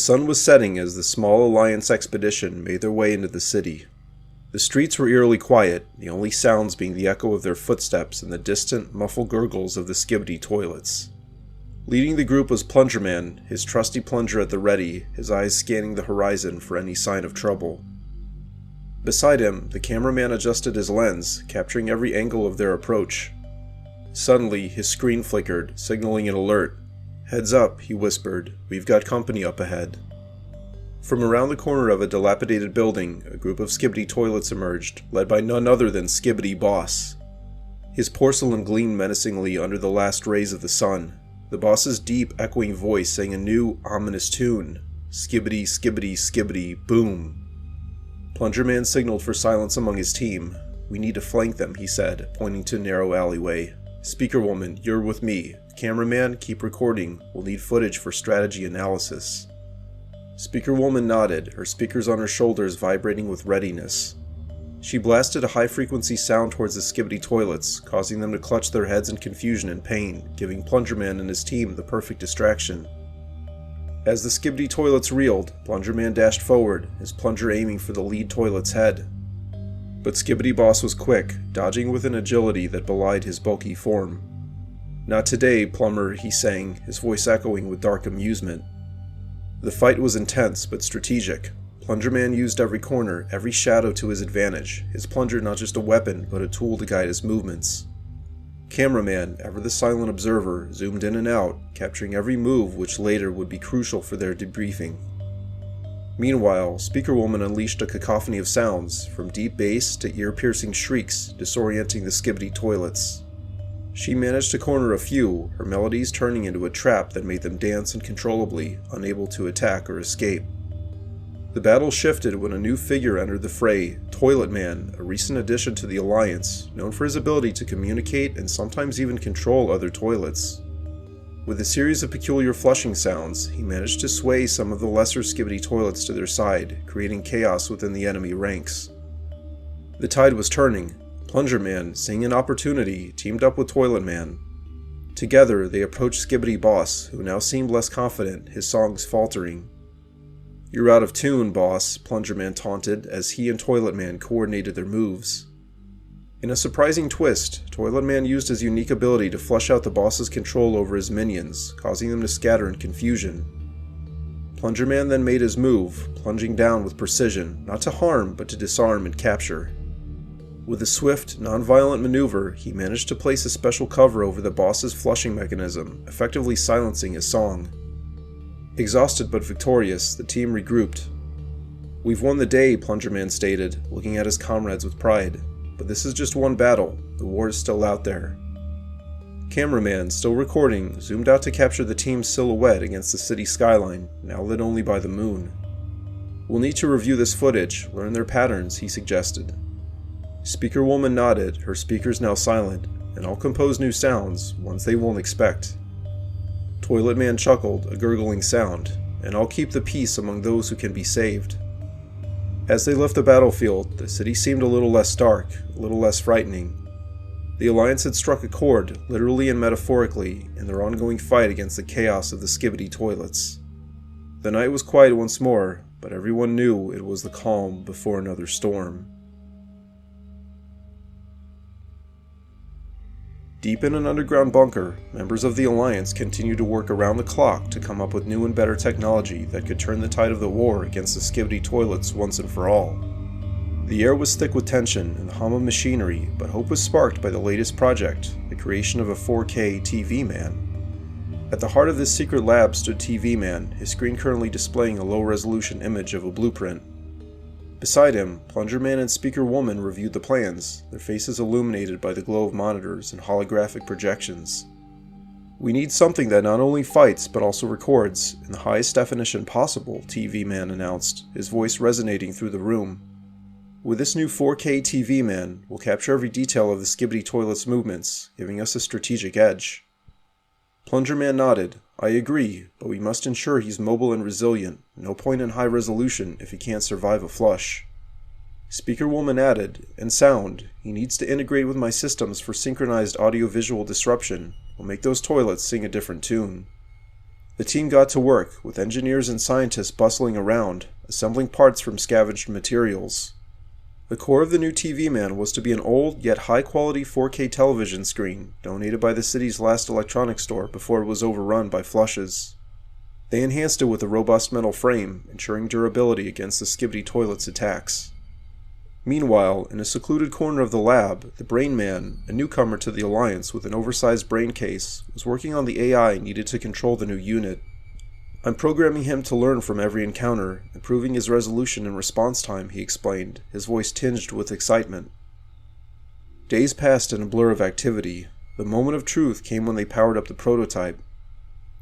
sun was setting as the small Alliance expedition made their way into the city. The streets were eerily quiet, the only sounds being the echo of their footsteps and the distant, muffled gurgles of the Skibidi toilets. Leading the group was Plungerman, his trusty plunger at the ready, his eyes scanning the horizon for any sign of trouble. Beside him, the cameraman adjusted his lens, capturing every angle of their approach. Suddenly, his screen flickered, signaling an alert. "Heads up," he whispered. "We've got company up ahead." From around the corner of a dilapidated building, a group of Skibidi toilets emerged, led by none other than Skibidi Boss. His porcelain gleamed menacingly under the last rays of the sun. The boss's deep, echoing voice sang a new, ominous tune. Skibidi, skibidi, skibidi, boom. Plungerman signaled for silence among his team. "We need to flank them," he said, pointing to a narrow alleyway. "Speakerwoman, you're with me. Cameraman, keep recording. We'll need footage for strategy analysis." Speakerwoman nodded, her speakers on her shoulders vibrating with readiness. She blasted a high-frequency sound towards the Skibidi toilets, causing them to clutch their heads in confusion and pain, giving Plungerman and his team the perfect distraction. As the Skibidi toilets reeled, Plungerman dashed forward, his plunger aiming for the lead toilet's head. But Skibidi Boss was quick, dodging with an agility that belied his bulky form. "Not today, Plumber," he sang, his voice echoing with dark amusement. The fight was intense but strategic. Plungerman used every corner, every shadow to his advantage, his plunger not just a weapon, but a tool to guide his movements. Cameraman, ever the silent observer, zoomed in and out, capturing every move which later would be crucial for their debriefing. Meanwhile, Speakerwoman unleashed a cacophony of sounds, from deep bass to ear-piercing shrieks, disorienting the Skibidi toilets. She managed to corner a few, her melodies turning into a trap that made them dance uncontrollably, unable to attack or escape. The battle shifted when a new figure entered the fray, Toilet Man, a recent addition to the Alliance, known for his ability to communicate and sometimes even control other toilets. With a series of peculiar flushing sounds, he managed to sway some of the lesser Skibidi toilets to their side, creating chaos within the enemy ranks. The tide was turning. Plungerman, seeing an opportunity, teamed up with Toilet Man. Together, they approached Skibidi Boss, who now seemed less confident, his songs faltering. "You're out of tune, boss," Plungerman taunted as he and Toilet Man coordinated their moves. In a surprising twist, Toilet Man used his unique ability to flush out the boss's control over his minions, causing them to scatter in confusion. Plungerman then made his move, plunging down with precision, not to harm, but to disarm and capture. With a swift, non-violent maneuver, he managed to place a special cover over the boss's flushing mechanism, effectively silencing his song. Exhausted but victorious, the team regrouped. "We've won the day," Plungerman stated, looking at his comrades with pride. "But this is just one battle. The war is still out there." Cameraman, still recording, zoomed out to capture the team's silhouette against the city skyline, now lit only by the moon. "We'll need to review this footage, learn their patterns," he suggested. Speakerwoman nodded, her speakers now silent, and I'll compose new sounds, ones they won't expect. Toilet Man chuckled, a gurgling sound, and I'll keep the peace among those who can be saved. As they left the battlefield, the city seemed a little less dark, a little less frightening. The Alliance had struck a chord, literally and metaphorically, in their ongoing fight against the chaos of the Skibidi toilets. The night was quiet once more, but everyone knew it was the calm before another storm. Deep in an underground bunker, members of the Alliance continued to work around the clock to come up with new and better technology that could turn the tide of the war against the Skibidi toilets once and for all. The air was thick with tension and the hum of machinery, but hope was sparked by the latest project, the creation of a 4K TV Man. At the heart of this secret lab stood TV Man, his screen currently displaying a low-resolution image of a blueprint. Beside him, Plungerman and Speakerwoman reviewed the plans, their faces illuminated by the glow of monitors and holographic projections. "We need something that not only fights but also records, in the highest definition possible," TV Man announced, his voice resonating through the room. "With this new 4K TV Man, we'll capture every detail of the Skibidi toilet's movements, giving us a strategic edge." Plungerman nodded. "I agree, but we must ensure he's mobile and resilient. No point in high resolution if he can't survive a flush." Speakerwoman added, "And sound. He needs to integrate with my systems for synchronized audio-visual disruption. We'll make those toilets sing a different tune." The team got to work, with engineers and scientists bustling around, assembling parts from scavenged materials. The core of the new TV Man was to be an old yet high-quality 4K television screen donated by the city's last electronics store before it was overrun by flushes. They enhanced it with a robust metal frame, ensuring durability against the Skibidi toilet's attacks. Meanwhile, in a secluded corner of the lab, the Brain Man, a newcomer to the Alliance with an oversized brain case, was working on the AI needed to control the new unit. "I'm programming him to learn from every encounter, improving his resolution and response time," he explained, his voice tinged with excitement. Days passed in a blur of activity. The moment of truth came when they powered up the prototype.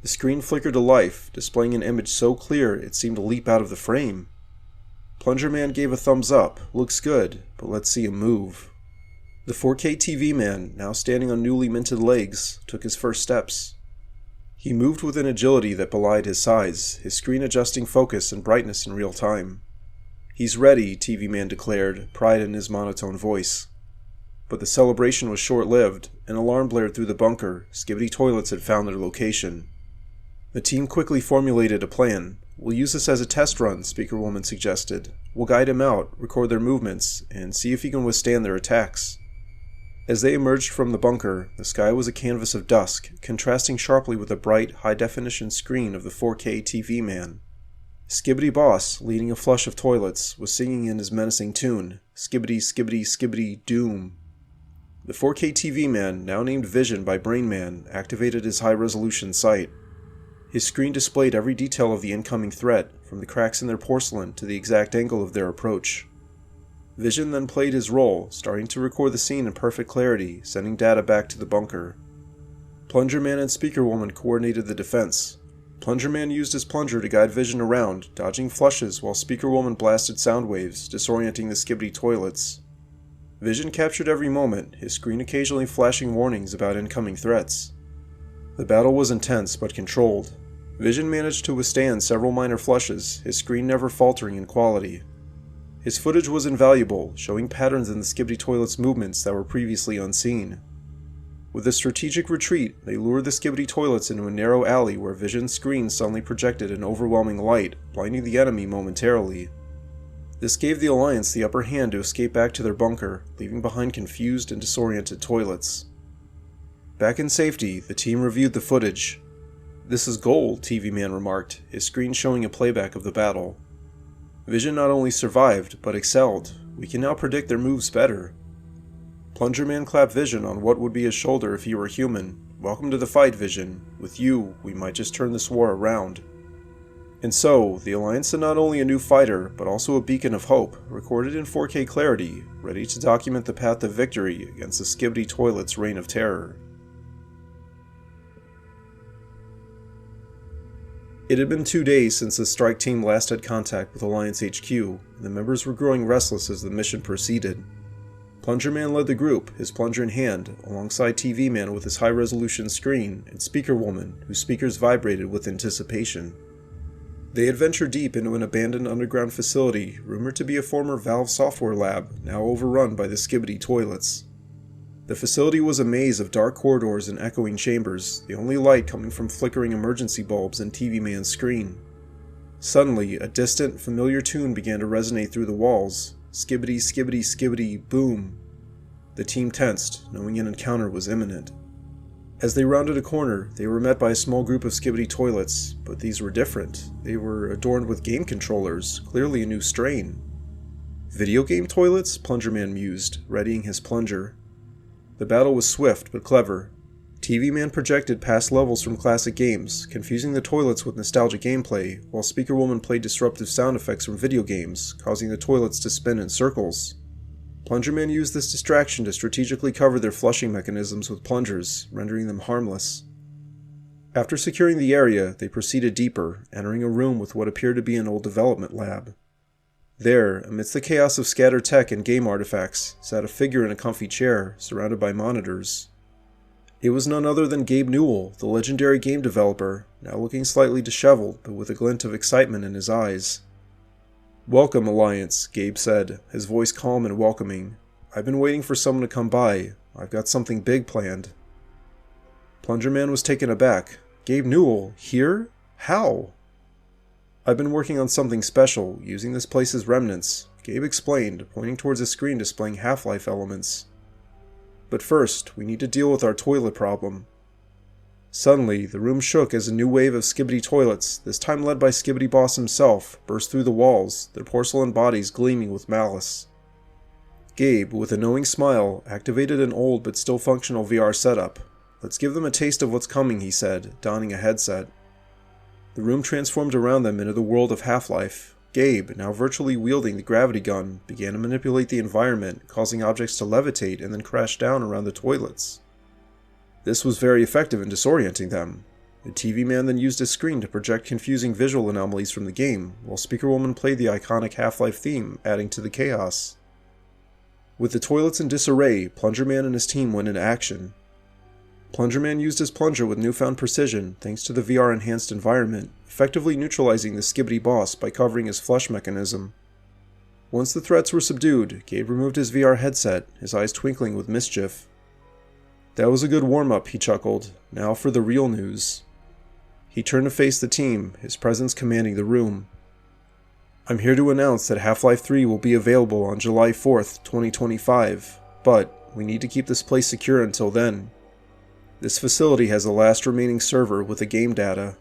The screen flickered to life, displaying an image so clear it seemed to leap out of the frame. Plunger Man gave a thumbs up. "Looks good, but let's see him move." The 4K TV Man, now standing on newly minted legs, took his first steps. He moved with an agility that belied his size, his screen adjusting focus and brightness in real time. "He's ready," TV Man declared, pride in his monotone voice. But the celebration was short-lived. An alarm blared through the bunker. Skibidi toilets had found their location. The team quickly formulated a plan. "We'll use this as a test run," Speaker Woman suggested. "We'll guide him out, record their movements, and see if he can withstand their attacks." As they emerged from the bunker, the sky was a canvas of dusk, contrasting sharply with the bright, high-definition screen of the 4K TV Man. Skibidi Boss, leading a flush of toilets, was singing in his menacing tune, "Skibidi, Skibidi, Skibidi, Doom." The 4K TV Man, now named Vision by Brain Man, activated his high-resolution sight. His screen displayed every detail of the incoming threat, from the cracks in their porcelain to the exact angle of their approach. Vision then played his role, starting to record the scene in perfect clarity, sending data back to the bunker. Plunger Man and Speaker Woman coordinated the defense. Plunger Man used his plunger to guide Vision around, dodging flushes while Speaker Woman blasted sound waves, disorienting the Skibidi toilets. Vision captured every moment, his screen occasionally flashing warnings about incoming threats. The battle was intense but controlled. Vision managed to withstand several minor flushes, his screen never faltering in quality. His footage was invaluable, showing patterns in the Skibidi toilet's movements that were previously unseen. With a strategic retreat, they lured the Skibidi toilets into a narrow alley where Vision's screen suddenly projected an overwhelming light, blinding the enemy momentarily. This gave the Alliance the upper hand to escape back to their bunker, leaving behind confused and disoriented toilets. Back in safety, the team reviewed the footage. "This is gold," TV Man remarked, his screen showing a playback of the battle. Vision not only survived, but excelled. "We can now predict their moves better." Plunger Man clapped Vision on what would be his shoulder if he were human. "Welcome to the fight, Vision. With you, we might just turn this war around." And so, the Alliance had not only a new fighter, but also a beacon of hope, recorded in 4K clarity, ready to document the path to victory against the Skibidi toilet's reign of terror. It had been 2 days since the strike team last had contact with Alliance HQ, and the members were growing restless as the mission proceeded. Plunger Man led the group, his plunger in hand, alongside TV Man with his high-resolution screen, and Speaker Woman, whose speakers vibrated with anticipation. They had ventured deep into an abandoned underground facility, rumored to be a former Valve software lab, now overrun by the Skibidi toilets. The facility was a maze of dark corridors and echoing chambers, the only light coming from flickering emergency bulbs in TV Man's screen. Suddenly, a distant, familiar tune began to resonate through the walls. Skibidi, Skibidi, Skibidi, boom. The team tensed, knowing an encounter was imminent. As they rounded a corner, they were met by a small group of Skibidi toilets, but these were different. They were adorned with game controllers, clearly a new strain. "Video game toilets?" Plunger Man mused, readying his plunger. The battle was swift but clever. TV Man projected past levels from classic games, confusing the toilets with nostalgic gameplay, while Speaker Woman played disruptive sound effects from video games, causing the toilets to spin in circles. Plunger Man used this distraction to strategically cover their flushing mechanisms with plungers, rendering them harmless. After securing the area, they proceeded deeper, entering a room with what appeared to be an old development lab. There, amidst the chaos of scattered tech and game artifacts, sat a figure in a comfy chair, surrounded by monitors. It was none other than Gabe Newell, the legendary game developer, now looking slightly disheveled, but with a glint of excitement in his eyes. "Welcome, Alliance," Gabe said, his voice calm and welcoming. "I've been waiting for someone to come by. I've got something big planned." Plunger Man was taken aback. "Gabe Newell, here? How? I've been working on something special, using this place's remnants, Gabe explained, pointing towards a screen displaying Half-Life elements. But first, we need to deal with our toilet problem. Suddenly, the room shook as a new wave of Skibidi toilets, this time led by Skibidi Boss himself, burst through the walls, their porcelain bodies gleaming with malice. Gabe, with a knowing smile, activated an old but still functional VR setup. Let's give them a taste of what's coming, he said, donning a headset. The room transformed around them into the world of Half-Life. Gabe, now virtually wielding the gravity gun, began to manipulate the environment, causing objects to levitate and then crash down around the toilets. This was very effective in disorienting them. The TV man then used his screen to project confusing visual anomalies from the game, while Speaker Woman played the iconic Half-Life theme, adding to the chaos. With the toilets in disarray, Plunger Man and his team went into action. Plunger Man used his plunger with newfound precision, thanks to the VR-enhanced environment, effectively neutralizing the Skibidi Boss by covering his flush mechanism. Once the threats were subdued, Gabe removed his VR headset, his eyes twinkling with mischief. That was a good warm-up, he chuckled. Now for the real news. He turned to face the team, his presence commanding the room. I'm here to announce that Half-Life 3 will be available on July 4th, 2025, but we need to keep this place secure until then. This facility has the last remaining server with the game data.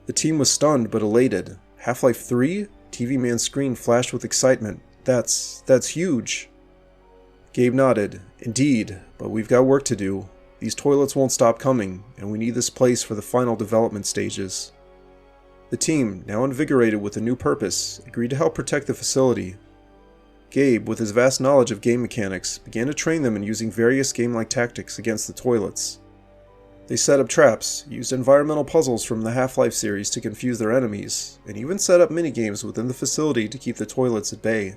The team was stunned but elated. Half-Life 3? TV Man's screen flashed with excitement. That's huge. Gabe nodded. Indeed, but we've got work to do. These toilets won't stop coming, and we need this place for the final development stages. The team, now invigorated with a new purpose, agreed to help protect the facility. Gabe, with his vast knowledge of game mechanics, began to train them in using various game-like tactics against the toilets. They set up traps, used environmental puzzles from the Half-Life series to confuse their enemies, and even set up minigames within the facility to keep the toilets at bay.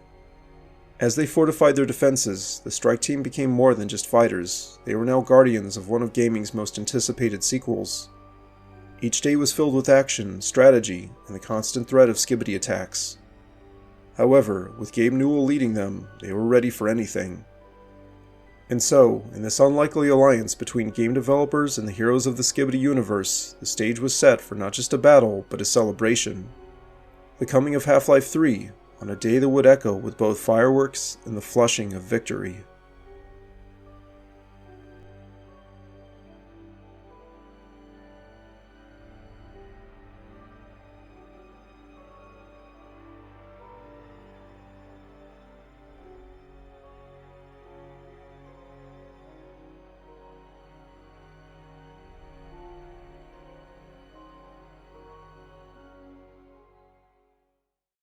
As they fortified their defenses, the strike team became more than just fighters. They were now guardians of one of gaming's most anticipated sequels. Each day was filled with action, strategy, and the constant threat of Skibidi attacks. However, with Gabe Newell leading them, they were ready for anything. And so, in this unlikely alliance between game developers and the heroes of the Skibidi universe, the stage was set for not just a battle, but a celebration. The coming of Half-Life 3, on a day that would echo with both fireworks and the flushing of victory.